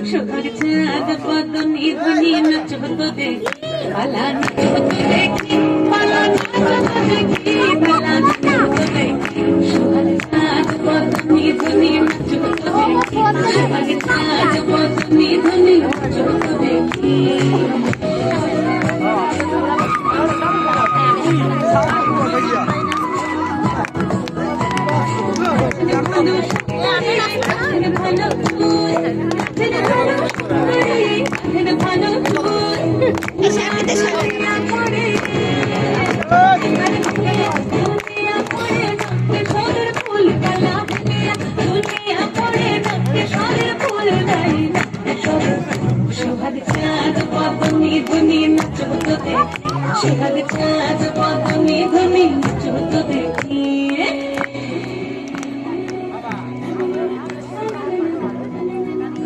সোহাগ চাঁদ বদনি ধ্বনি নাচবো তো দেখি পালা নাচবো তো দেখি পালা নাচবো তো দেখি পালা নাচবো তো দেখি সোহাগ চাঁদ বদনি ধ্বনি নাচবো তো দেখি সোহাগ চাঁদ বদনি ধ্বনি নাচবো তো দেখি সোহাগ চাঁদ বদনি ধ্বনি